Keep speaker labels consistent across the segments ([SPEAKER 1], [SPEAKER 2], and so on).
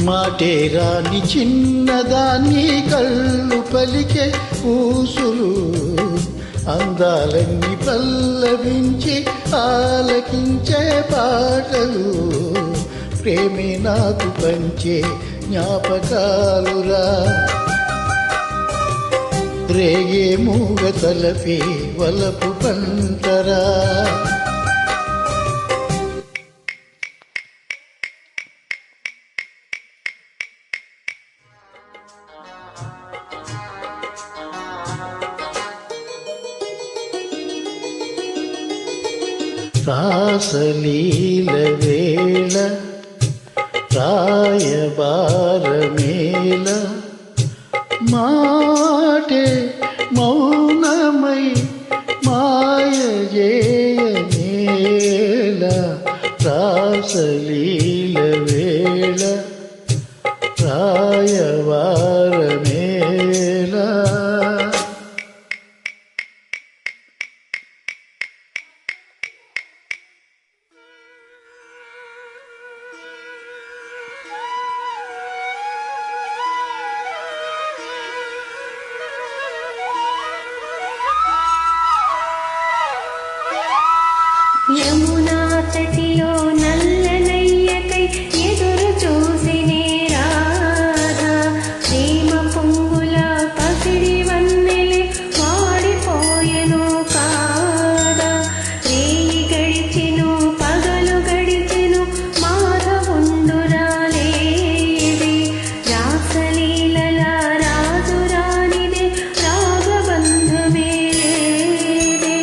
[SPEAKER 1] మాటే రాని చిన్నదాన్ని కళ్ళు పలికే ఊసులు అందాలన్నీ పల్లవించి ఆలకించే పాటలు ప్రేమే నాకు పంచే జ్ఞాపకాలురా రేగే మూగ తలపే వలపు పంటరా రాసలీల వేళ రాయబారమేళ మాటే మౌనమై మాయ జేయనేల రాసలీల వేళ రాయబారమేళ
[SPEAKER 2] యమునా తటిలో నల్లనయ్యకై ఎదురు చూసినే రాధా ప్రేమ పొంగుల పసిడి వన్నెలే వాడిపోయెను కాదా రేయి గడిచెను పగలు గడిచెను మాధవుండురాలేదే రాసలీలల రాజురానిదే రాగబంధమే లేదే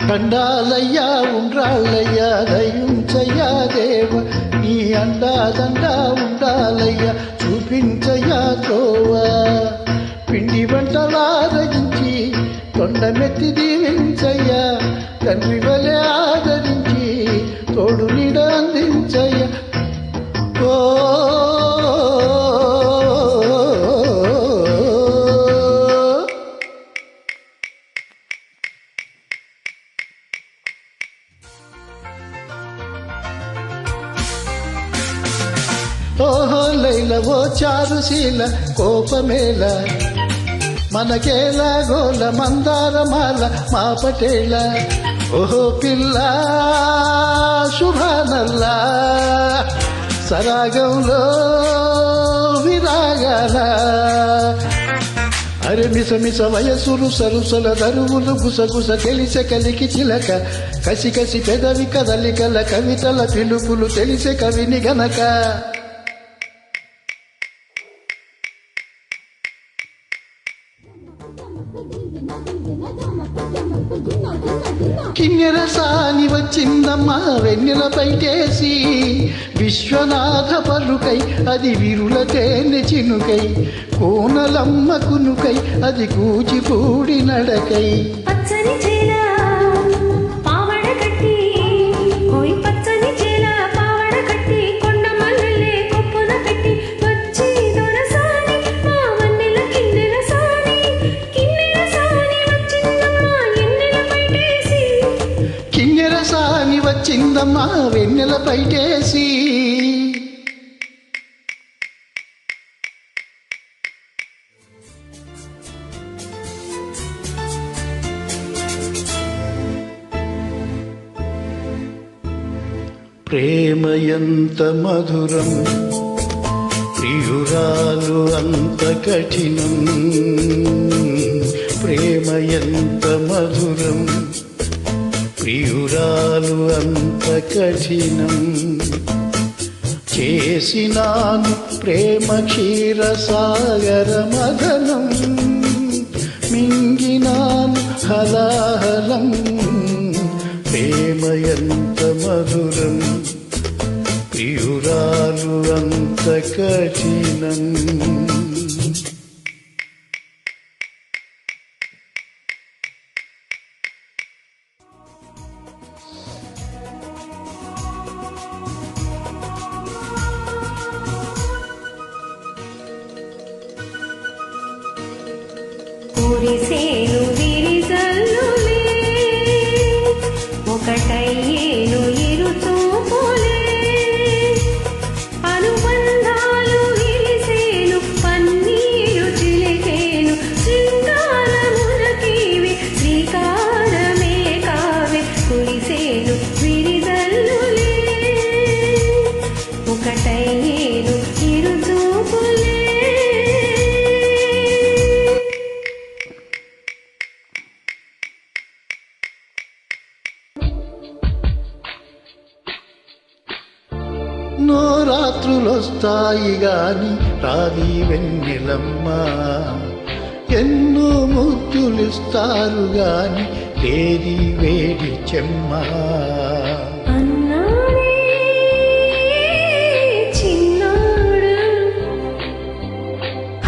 [SPEAKER 1] కండాలయ్యా ఉండ్రాళ్ళయ్యా దయించయ్యా దేవ నీ అండాదండా ఉండాలయ్యా చూపించయ్యా తోవా పిండి వంటలారగించి కొండమెత్తి దీవించయ్యా తండ్రి వలె ఆదరించి తోడు నీడ అందించయ్యా ఓ ఓహో లైల ఓ చారుశీల కోపమేల మనకేలా గోల మందారమాల మా పటేల ఓహో పిల్ల శుభానల్లా సరాగంలో విరాగాల అరే మిస మిస వయసులు సరుసల దరువులు గుసగుస తెలిసే కలికి చిలక కసి కసి పెదవి కదలికల కవితల పిలుపులు తెలిసే కవిని గనక కిన్నెర సాని వచ్చిందమ్మా వెన్నెల పైటేసి విశ్వనాథ పరుకై అది విరుల తేనె చినుకై కోనలమ్మ కునుకై అది కూచిపూడి నడకై
[SPEAKER 2] పచ్చని చేల పావడ కట్టి ఓయ్ పచ్చని చేల పావడ కట్టి కొండ మల్లెలే కొప్పున పెట్టి వచ్చి దొరసాని మా వన్నెల కిన్నెల సాని వచ్చిందమ్మా ఎన్నెల పైటేసి
[SPEAKER 1] కిన్నెర సాని వచ్చిందమ్మా వెన్నెల పైటేసి ప్రేమ ఎంత మధురం ప్రియురాలు అంత కఠినం ప్రేమ ఎంత మధురం ప్రియురాలు అంత కఠినం చేసినాను ప్రేమ క్షీర సాగర మదనం మింగినాను హలాహలం ప్రేమ ఎంత మధురం ప్రియురాలు అంత కఠినం
[SPEAKER 2] కురిసేను విరిజల్లులే ఒకటయ్యేను ఇరు చూపులే అనుబంధాలు విలిసేను పన్నీరు చిలికేను శృంగారమునకివి శ్రీకారమే కావే కురిసేను విరిజల్లులే ఒకటయ్యేను ఇరు చూపులే
[SPEAKER 1] నో రాత్రులొస్తాయి గాని రాది వెన్నెలమ్మ ఎన్నో ముద్దులిస్తారు గాని లేది వేడి చెమ్మ
[SPEAKER 2] అన్నాడే చిన్నోడు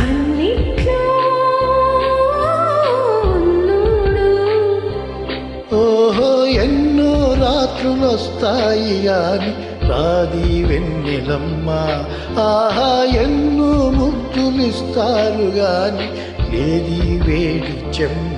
[SPEAKER 2] అన్నిట్లో ఉన్నోడు
[SPEAKER 1] ఓహో ఎన్నో రాత్రులొస్తాయి గాని రాది వెన్నెలమ్మ ఆహా ఎన్నో ముద్దులిస్తారు గాని లేది వేడి చెమ్మ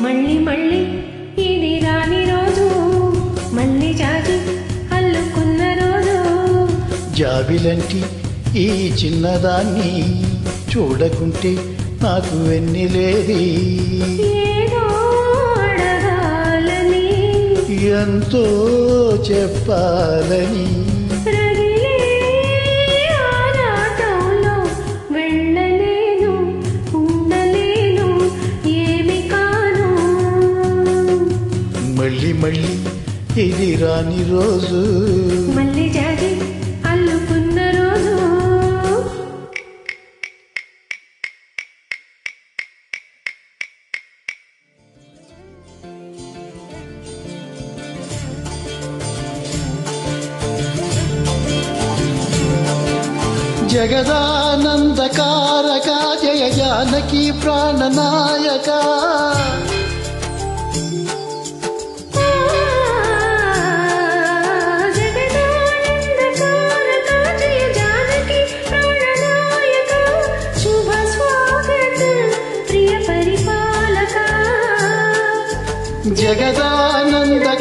[SPEAKER 2] మళ్ళీ మళ్ళీ ఇది రాని రోజు మళ్ళీ జాగి అల్లుకున్న రోజు
[SPEAKER 1] జాబిలంటి ఈ చిన్నదాన్ని చూడకుంటే నాకు వెన్నెలేది
[SPEAKER 2] ఏదో అడగాలని
[SPEAKER 1] ఎంతో చెప్పాలని
[SPEAKER 2] రగిలే ఆరాటంలో వెళ్ళలేను ఉండలేను ఏమి కాను
[SPEAKER 1] మళ్ళీ మళ్ళీ ఇది రాని రోజు
[SPEAKER 2] మళ్ళీ జాగి అల్లుకున్న రోజు
[SPEAKER 1] జగదానందకారక జయ జానకి ప్రాణనాయక
[SPEAKER 2] జగదానందకారక జయ జానకి ప్రాణనాయక శుభ స్వాగతం ప్రియ పరిపాలక
[SPEAKER 1] జగదానందకారక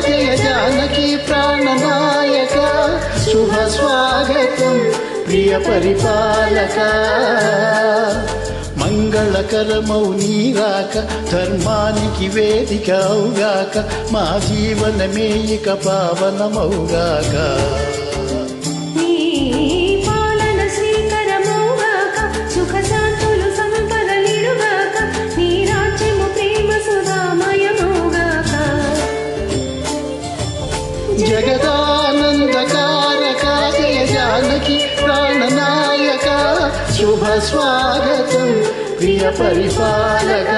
[SPEAKER 1] జయ జానకి ప్రాణనాయక శుభ స్వాగతం ప్రియ పరిపాలక మంగళకరమౌ నీరాక ధర్మానికి వేదిక అవుగాక మా జీవనమే ఇక పావనమౌగాక
[SPEAKER 2] నీ పాలన శ్రీకరమౌగాక సుఖ శాంతులు సంపదలిడుగాక నీ రాజ్యము ప్రేమ సుధామయమౌగాక
[SPEAKER 1] జగదానందకారక జయ జానకి ప్రాణనాయక శుభ స్వాగతం ప్రియ పరిపాలక